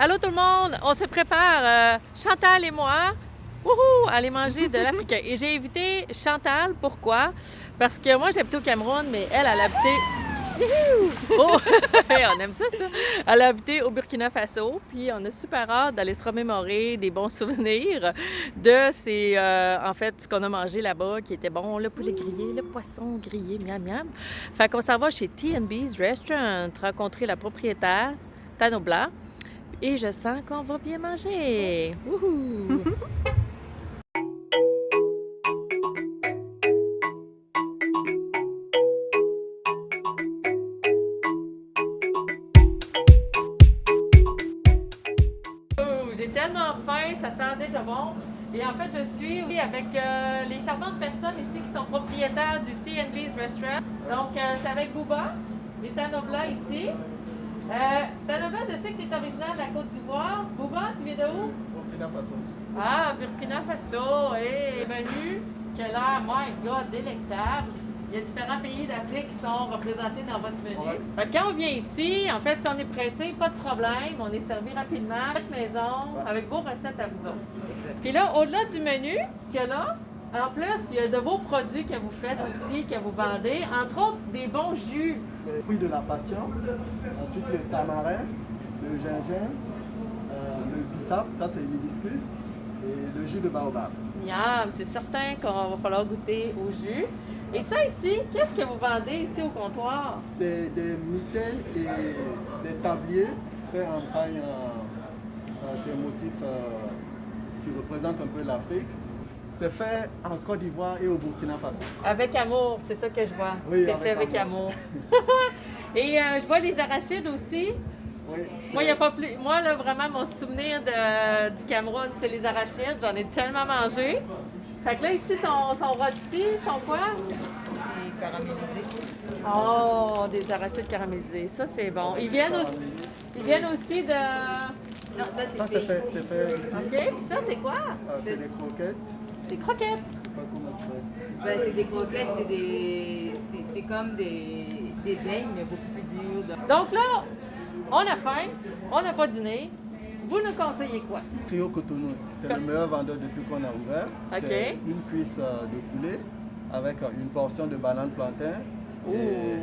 Allô tout le monde, on se prépare, Chantal et moi, wouhou, à aller manger de l'africain. Et j'ai invité Chantal, pourquoi? Parce que moi j'habite au Cameroun, mais elle a habité... Oh! On aime ça, ça! Elle a habité au Burkina Faso, puis on a super hâte d'aller se remémorer des bons souvenirs de ces, en fait, ce qu'on a mangé là-bas, qui était bon, le poulet grillé, le poisson grillé, miam miam. Fait qu'on s'en va chez T&B's Restaurant, rencontrer la propriétaire, Tano Blanc, et je sens qu'on va bien manger. Wouhou! J'ai tellement faim, ça sent déjà bon. Et en fait, je suis avec les charmantes personnes ici qui sont propriétaires du T&B's Restaurant. Donc, c'est avec Bouba, les Tano Blanc ici. Tano Blanc, je sais que tu es originaire de la Côte d'Ivoire. Bouba, tu viens de où? Burkina Faso. Ah, Burkina Faso. Et menu qui a l'air, my God, délectable. Il y a différents pays d'Afrique qui sont représentés dans votre menu. Ouais. Fait que quand on vient ici, en fait, si on est pressé, pas de problème. On est servi rapidement, faite maison, avec vos recettes à vous autres. Puis là, au-delà du menu qu'il y a là, en plus, il y a de beaux produits que vous faites aussi, que vous vendez. Entre autres, des bons jus. Les fruits de la passion, ensuite le tamarin, le gingembre, le bissap, ça c'est l'hibiscus, et le jus de baobab. Miam, c'est certain qu'on va falloir goûter au jus. Et ça ici, qu'est-ce que vous vendez ici au comptoir? C'est des mitaines et des tabliers faits en taille des motifs qui représentent un peu l'Afrique. C'est fait en Côte d'Ivoire et au Burkina Faso. Avec amour, c'est ça que je vois. Oui, c'est avec fait avec amour. Et je vois les arachides aussi. Oui, Moi, il y a pas plus. Moi, là, vraiment, mon souvenir du Cameroun, c'est les arachides. J'en ai tellement mangé. Fait que là, ici, sont rôtis, sont quoi? C'est caramélisé. Oh, des arachides caramélisés. Ça, c'est bon. Ils viennent aussi de... Non, ça c'est fait ici. OK. Puis ça, c'est quoi? C'est des croquettes. Des croquettes. Je sais pas comment tu fais. Ben, c'est des croquettes, c'est comme des beignes, mais beaucoup plus durs. Donc là, on a faim, on n'a pas dîné. Vous nous conseillez quoi? Trio Cotonou, c'est le meilleur vendeur depuis qu'on a ouvert. OK. C'est une cuisse de poulet avec une portion de banane plantain et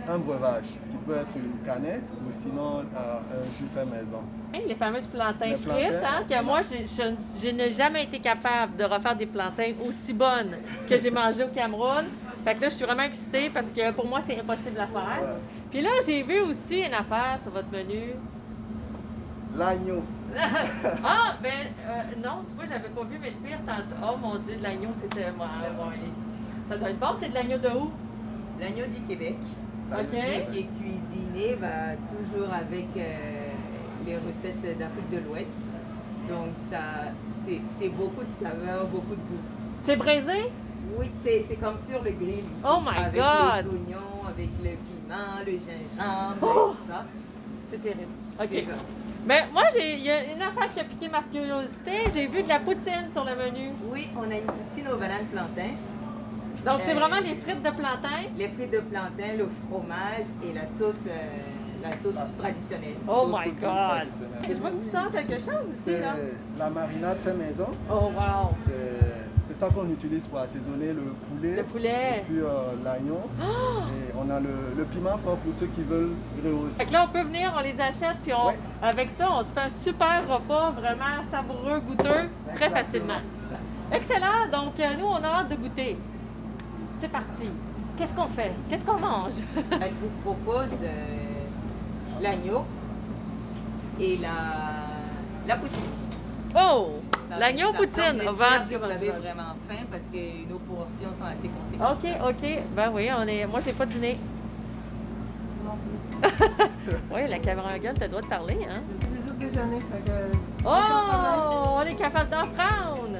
un breuvage qui peut être une canette ou sinon un jus fait maison. Les fameuses plantains Les frites, plantains, hein, que moi, je n'ai jamais été capable de refaire des plantains aussi bonnes que j'ai mangées au Cameroun. Fait que là, je suis vraiment excitée parce que pour moi, c'est impossible à faire. Ouais. Puis là, j'ai vu aussi une affaire sur votre menu. L'agneau. Ah, ben non, tu vois, j'avais pas vu, mais le pire, tantôt. Oh mon Dieu, de l'agneau, c'était moi. Ça doit être bon, c'est de l'agneau de où? L'agneau du Québec, OK. mais qui est cuisiné toujours avec les recettes d'Afrique de l'Ouest. Donc, c'est beaucoup de saveurs, beaucoup de goût. C'est braisé? Oui, c'est comme sur le grill. Ici, Oh my avec God! les oignons, avec le piment, le gingembre, Oh! tout ça. C'est terrible. OK. C'est ça. Mais moi, il y a une affaire qui a piqué ma curiosité. J'ai vu de la poutine sur le menu. Oui, on a une poutine aux bananes plantain. Donc, c'est vraiment les frites de plantain? Les frites de plantain, le fromage et la sauce traditionnelle. Oh Sauce my poutine God! traditionnelle. Je vois que tu sens quelque chose ici, C'est là. la marinade fait maison. Oh wow! C'est ça qu'on utilise pour assaisonner le poulet. Le poulet. Et puis l'agneau. Et on a le piment fort pour ceux qui veulent rehausser. Fait que là, on peut venir, on les achète, puis Ouais. avec ça, on se fait un super repas, vraiment savoureux, goûteux, très Exactement. facilement. Excellent! Donc, nous, on a hâte de goûter. C'est parti. Qu'est-ce qu'on fait? Qu'est-ce qu'on mange? Je vous propose l'agneau et la poutine. Oh! Ça- L'agneau ça poutine, semble on nécessaire va si dire. vous avez vraiment faim parce que nos portions sont assez conséquentes. OK. Ben oui, moi, j'ai pas dîné. Oui, la caméra gueule, t'as le droit de parler, hein? J'ai juste déjeuné, fait que... Oh! On est capable d'en prendre!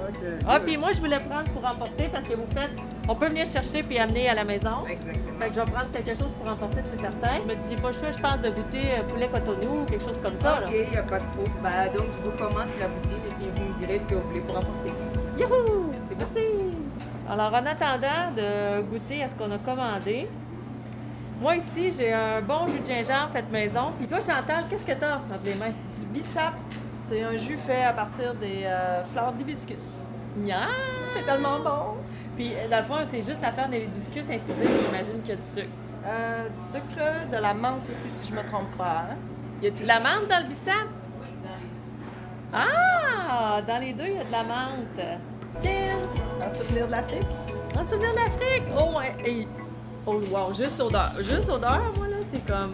Ok. Ah, puis moi, je voulais prendre pour emporter parce que vous faites... On peut venir chercher puis amener à la maison. Exactement. Fait que je vais prendre quelque chose pour emporter, c'est certain. Je me dis, j'ai pas le choix, je pense, de goûter poulet cotonou ou quelque chose comme ça, là. Ok, il n'y a pas de trop. Donc, je vous commence la poutine et puis vous me direz ce que vous voulez pour apporter. Youhou! C'est bon. Merci! Alors, en attendant de goûter à ce qu'on a commandé, Moi ici, j'ai un bon jus de gingembre fait maison. Puis toi, Chantal, qu'est-ce que t'as entre les mains? Du bissap, c'est un jus fait à partir des fleurs d'hibiscus. Miam! C'est tellement bon! Puis dans le fond, c'est juste à faire des hibiscus infusés. J'imagine qu'il y a du sucre. Du sucre, de la menthe aussi, si je me trompe pas. Hein? Y a-tu de la menthe dans le bissap? Ah! Dans les deux, il y a de la menthe. Quel? Un souvenir de l'Afrique. Un souvenir d'Afrique! Oh, ouais! Hey. Oh, wow! Juste odeur. Juste odeur, moi, là, c'est comme...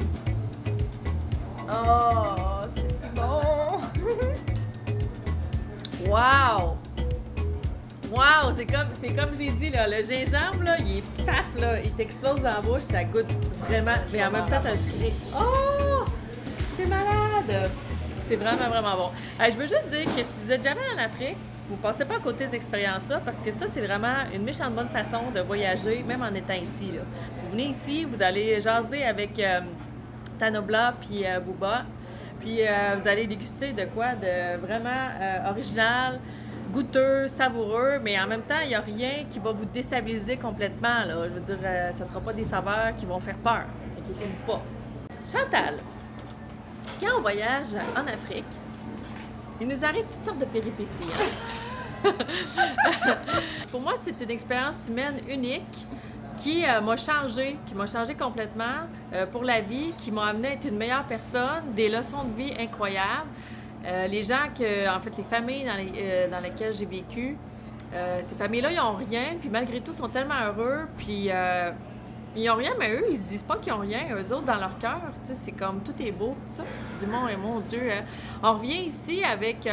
Oh, c'est si bon! Wow! Wow! C'est comme je l'ai dit, là, le gingembre, là, il est paf, là, il t'explose dans la bouche, ça goûte vraiment, mais en même temps, t'as le sucré. Oh! C'est malade! C'est vraiment, vraiment bon. Hey, je veux juste dire que si vous êtes jamais en Afrique, vous passez pas à côté de ces expériences-là, parce que ça, c'est vraiment une méchante bonne façon de voyager, même en étant ici, là. Vous venez ici, vous allez jaser avec Tanobla puis Booba, puis vous allez déguster de quoi de vraiment original, goûteux, savoureux, mais en même temps, il n'y a rien qui va vous déstabiliser complètement, là. Je veux dire, ça ne sera pas des saveurs qui vont faire peur. Inquiétez-vous pas. Chantal, quand on voyage en Afrique, il nous arrive toutes sortes de péripéties. Hein? Pour moi, c'est une expérience humaine unique qui m'a changé complètement pour la vie, qui m'a amené à être une meilleure personne, des leçons de vie incroyables. Les gens en fait, les familles dans lesquelles j'ai vécu, ces familles-là, ils n'ont rien, puis malgré tout, ils sont tellement heureux, puis ils n'ont rien, mais eux, ils se disent pas qu'ils n'ont rien, eux autres, dans leur cœur, tu sais, c'est comme tout est beau, tout ça, puis tu te dis, mon Dieu, on revient ici avec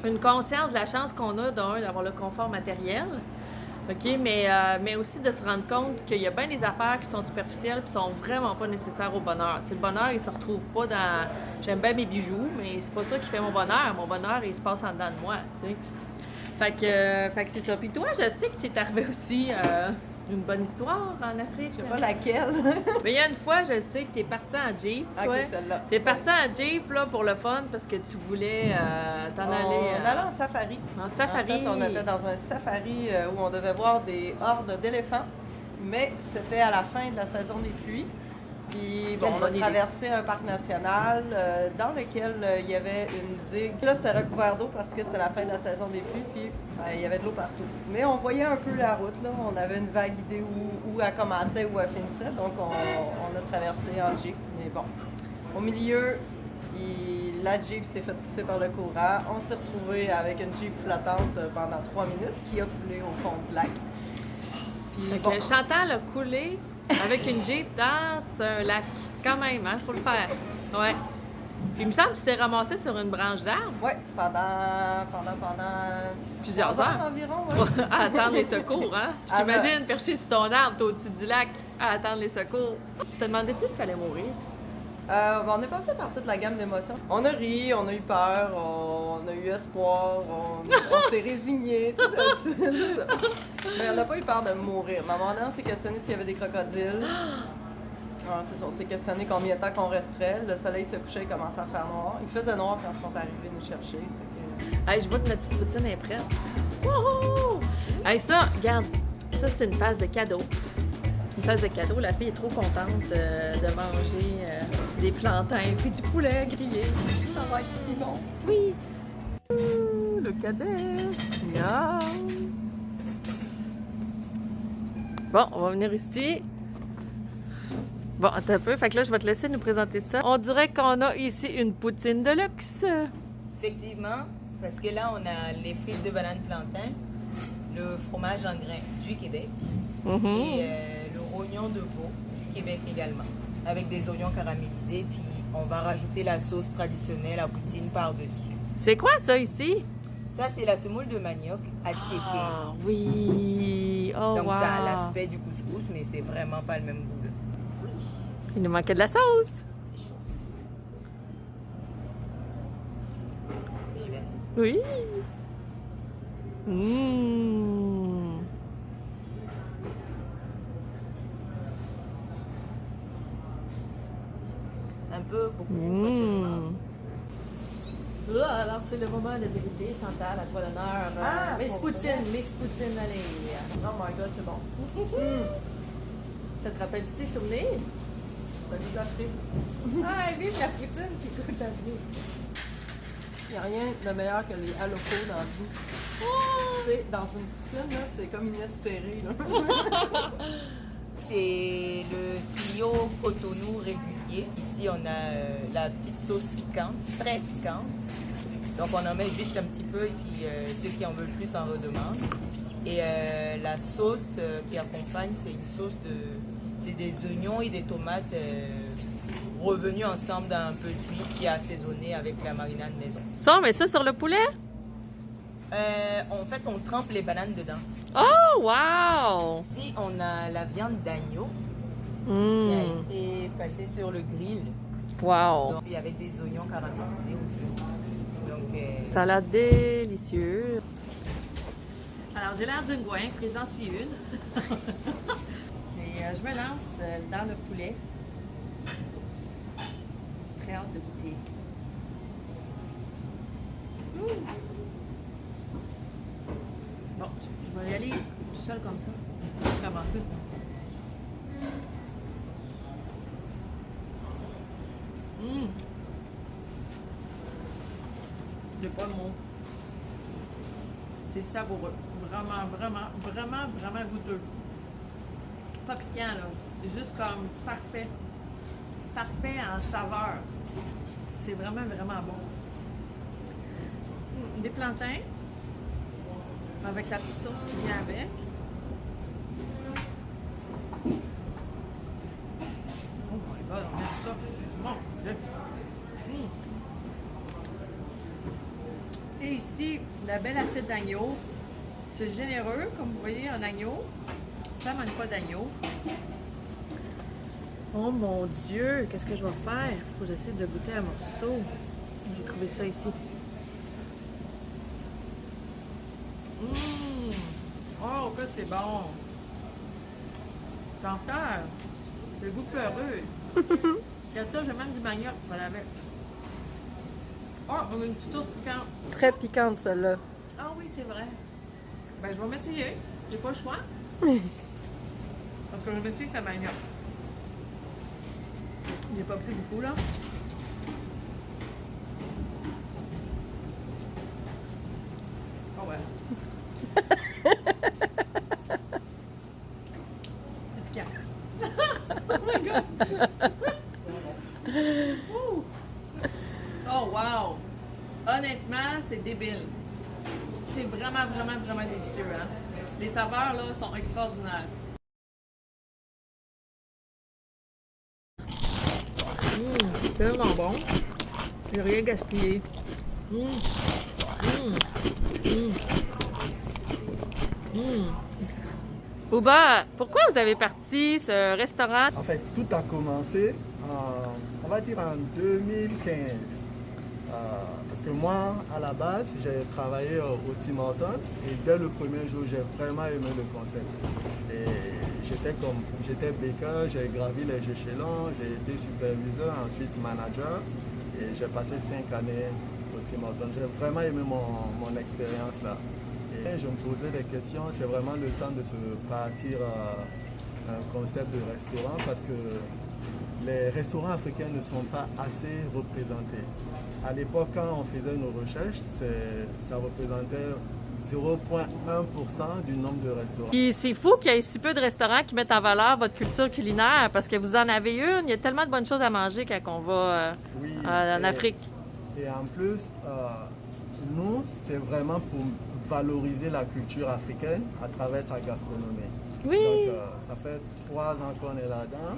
une conscience de la chance qu'on a, d'avoir le confort matériel, OK, mais aussi de se rendre compte qu'il y a bien des affaires qui sont superficielles et qui sont vraiment pas nécessaires au bonheur. Tu sais, le bonheur, il se retrouve pas dans « j'aime bien mes bijoux », mais c'est pas ça qui fait mon bonheur. Mon bonheur, il se passe en dedans de moi, tu sais. Fait que c'est ça. Puis toi, je sais que t'es arrivé aussi une bonne histoire en Afrique. Je sais pas laquelle. Mais il y a une fois, je sais que t'es parti en Jeep, toi. OK, celle-là. T'es parti en Jeep, là, pour le fun, parce que tu voulais t'en aller... On allait en safari. En safari. En fait, on était dans un safari où on devait voir des hordes d'éléphants, mais c'était à la fin de la saison des pluies. Puis bon, on a traversé un parc national dans lequel il y avait une digue. Là, c'était recouvert d'eau parce que c'était la fin de la saison des pluies, puis il y avait de l'eau partout. Mais on voyait un peu la route, là. On avait une vague idée où elle commençait, où elle finissait. Donc, on a traversé en Jeep. Mais bon, au milieu, la Jeep s'est fait pousser par le courant. On s'est retrouvé avec une Jeep flottante pendant 3 minutes qui a coulé au fond du lac. Puis, bon. Chantal a coulé avec une Jeep dans un lac. Quand même, hein? Faut le faire. Ouais. Puis il me semble que tu t'es ramassé sur une branche d'arbre. Oui, pendant plusieurs heures environ. Ouais. À attendre les secours, hein? Je t'imagine perché sur ton arbre, t'es au-dessus du lac, à attendre les secours. Tu te demandais-tu si t'allais mourir? On est passé par toute la gamme d'émotions. On a ri, on a eu peur, on a eu espoir, on s'est résigné, tout ça. Mais on n'a pas eu peur de mourir. Ma maman s'est questionnée s'il y avait des crocodiles. C'est ça, on s'est questionné combien de temps qu'on resterait. Le soleil se couchait, il commençait à faire noir. Il faisait noir quand ils sont arrivés nous chercher. Hey, je vois que ma petite poutine est prête. Wouhou! Hey, ça, regarde, ça c'est une phase de cadeau. Une phase de cadeau, la fille est trop contente de manger des plantains puis du poulet grillé. Ça va être si bon. Oui! Le cadet! Miam! Bon, on va venir ici. Bon, attends un peu. Fait que là, je vais te laisser nous présenter ça. On dirait qu'on a ici une poutine de luxe. Effectivement, parce que là, on a les frites de banane plantain, le fromage en grains du Québec et le rognon de veau du Québec également, avec des oignons caramélisés. Puis, on va rajouter la sauce traditionnelle à poutine par-dessus. C'est quoi ça ici? Ça, c'est la semoule de manioc atsiéké. Ah oui! Oh, donc, wow. ça a l'aspect du couscous, mais c'est vraiment pas le même goût. Il nous manquait de la sauce. C'est chaud. Oui. Mmh. Un peu, beaucoup, Mmh. pas seulement. Là, alors c'est le moment de vérité, Chantal, à toi l'honneur. Miss Poutine, allez. Oh my god, c'est bon. Ça te rappelle-tu tes souvenirs? Ça goûte la frite. Ah, vive la poutine qui goûte la vie. Il n'y a rien de meilleur que les halocos dans la vie. Tu sais, dans une poutine, là, c'est comme inespéré. Là. C'est le trio Cotonou régulier. Ici, on a la petite sauce piquante, très piquante. Donc, on en met juste un petit peu et puis ceux qui en veulent plus en redemandent. Et la sauce qui accompagne, c'est une sauce c'est des oignons et des tomates revenus ensemble dans un peu d'huile qui est assaisonné avec la marinade maison. Ça, mais ça sur le poulet? En fait, on trempe les bananes dedans. Oh, wow! Ici, on a la viande d'agneau qui a Mmh. été passée sur le grill. Wow! Donc, puis avec des oignons caramélisés aussi. Donc, Salade délicieuse. Alors, j'ai l'air d'une goinfre et j'en suis une. Et je me lance dans le poulet. J'ai très hâte de goûter. Ouh. Bon, je vais y aller tout seul comme ça. Comment ça? J'ai pas le mot. C'est savoureux. Vraiment, vraiment, vraiment, vraiment goûteux. Pas piquant, là. Juste comme parfait. Parfait en saveur. C'est vraiment, vraiment bon. Des plantains. Avec la petite sauce qui vient avec. Oh my god, on aime ça. Bon, Et ici, la belle assiette d'agneau. C'est généreux, comme vous voyez, un agneau. Ça manque pas d'agneau. Oh mon Dieu, qu'est-ce que je vais faire? Il faut que j'essaie de goûter un morceau. J'ai trouvé ça ici. Oh, que c'est bon! Chanteur! C'est le goût peureux. Regarde ça, j'ai même du manioc pour avec. Oh, on a une petite sauce piquante. Très piquante, celle-là. Ah oui, c'est vrai. Ben, je vais m'essayer. J'ai pas le choix. Parce que je vais m'essayer avec la manioc. J'ai pas pris beaucoup, là. Oh ouais. C'est piquant. Oh my god! Ouh. Oh wow! Honnêtement, c'est débile. C'est vraiment, vraiment, vraiment délicieux. Hein? Les saveurs là sont extraordinaires. Tellement bon. J'ai rien gaspillé. Bouba, pourquoi vous avez parti ce restaurant? En fait, tout a commencé, on va dire en 2015. Parce que moi, à la base, j'ai travaillé au Tim Hortons et dès le premier jour, j'ai vraiment aimé le concept. Et j'étais baker, j'ai gravi les échelons, j'ai été superviseur, ensuite manager et j'ai passé 5 années au Tim Hortons. J'ai vraiment aimé mon expérience là. Et je me posais des questions, c'est vraiment le temps de se partir un concept de restaurant parce que les restaurants africains ne sont pas assez représentés. À l'époque, quand on faisait nos recherches, ça représentait 0,1% du nombre de restaurants. Puis c'est fou qu'il y ait si peu de restaurants qui mettent en valeur votre culture culinaire parce que vous en avez une. Il y a tellement de bonnes choses à manger quand on va en Afrique. Et en plus, nous, c'est vraiment pour valoriser la culture africaine à travers sa gastronomie. Oui. Donc, ça fait 3 ans qu'on est là-dedans.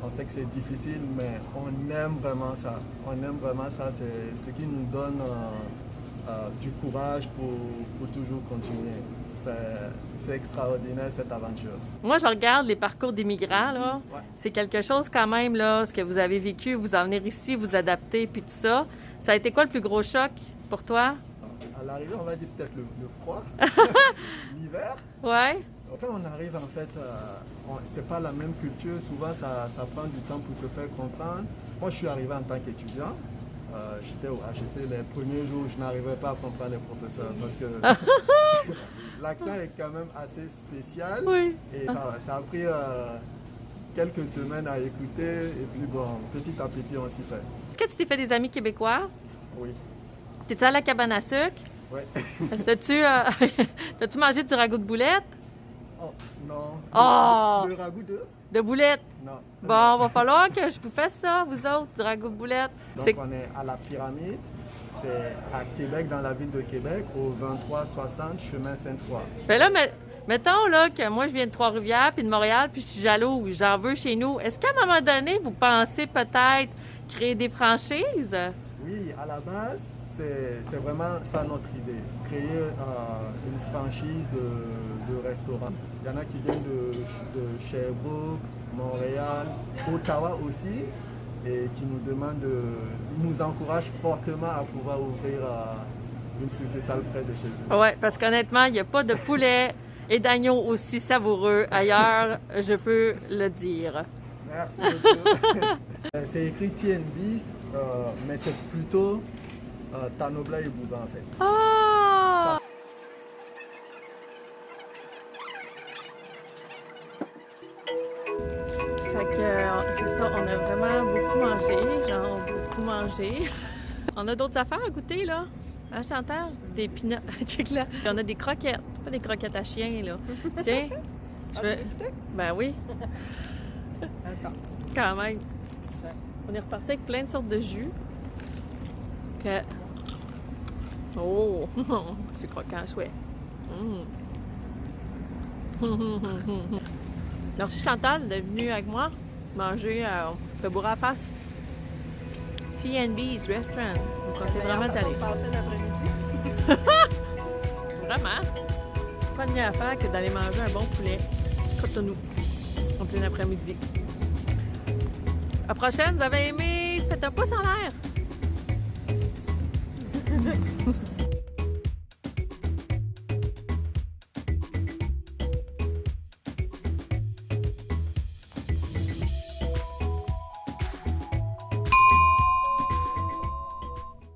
On sait que c'est difficile, mais on aime vraiment ça. On aime vraiment ça. C'est ce qui nous donne du courage pour toujours continuer. C'est extraordinaire cette aventure. Moi, je regarde les parcours des migrants, là. Ouais. C'est quelque chose quand même, là, ce que vous avez vécu, vous en venir ici, vous adapter, puis tout ça. Ça a été quoi le plus gros choc pour toi? À l'arrivée, on va dire peut-être le froid, l'hiver. Ouais. Quand on arrive, en fait, c'est pas la même culture. Souvent, ça prend du temps pour se faire comprendre. Moi, je suis arrivé en tant qu'étudiant. J'étais au HEC. Les premiers jours, je n'arrivais pas à comprendre les professeurs parce que l'accent est quand même assez spécial. Oui. Et ça a pris quelques semaines à écouter et puis bon, petit à petit, on s'y fait. Est-ce que tu t'es fait des amis québécois? Oui. T'es-tu à la cabane à sucre? Oui. T'as-tu mangé du ragoût de boulette? Oh, non. Oh! Le ragoût De boulette? Non. Bon, va falloir que je vous fasse ça, vous autres, du ragoût de boulette. Donc, on est à la Pyramide. C'est à Québec, dans la ville de Québec, au 2360 chemin Sainte-Foy. Ben là, mettons là, que moi, je viens de Trois-Rivières puis de Montréal, puis je suis jalouse, j'en veux chez nous. Est-ce qu'à un moment donné, vous pensez peut-être créer des franchises? Oui, à la base, c'est vraiment ça notre idée. Créer une franchise de restaurants. Il y en a qui viennent de Sherbrooke, Montréal, Ottawa aussi, et qui nous demandent ils nous encouragent fortement à pouvoir ouvrir une succursale près de chez eux. Oui, parce qu'honnêtement, il n'y a pas de poulet et d'agneau aussi savoureux ailleurs, je peux le dire. Merci beaucoup. C'est écrit TNB, mais c'est plutôt Tanobla et Bouba en fait. Ah! Fait que c'est ça, on a vraiment beaucoup mangé, genre beaucoup mangé. On a d'autres affaires à goûter là, hein Chantal? Des peanuts, check là. Puis on a des croquettes, pas des croquettes à chien là. Tiens, je veux... Ben oui. Quand même. On est reparti avec plein de sortes de jus. Que... Oh! C'est croquant, chouette. Merci Chantal d'être venue avec moi manger le bourre à face. TNB's Restaurant. Donc, on s'est vraiment allé. Passer l'après-midi. Vraiment. Pas de mieux à faire que d'aller manger un bon poulet Cotonou en plein après-midi. À la prochaine, vous avez aimé? Faites un pouce en l'air!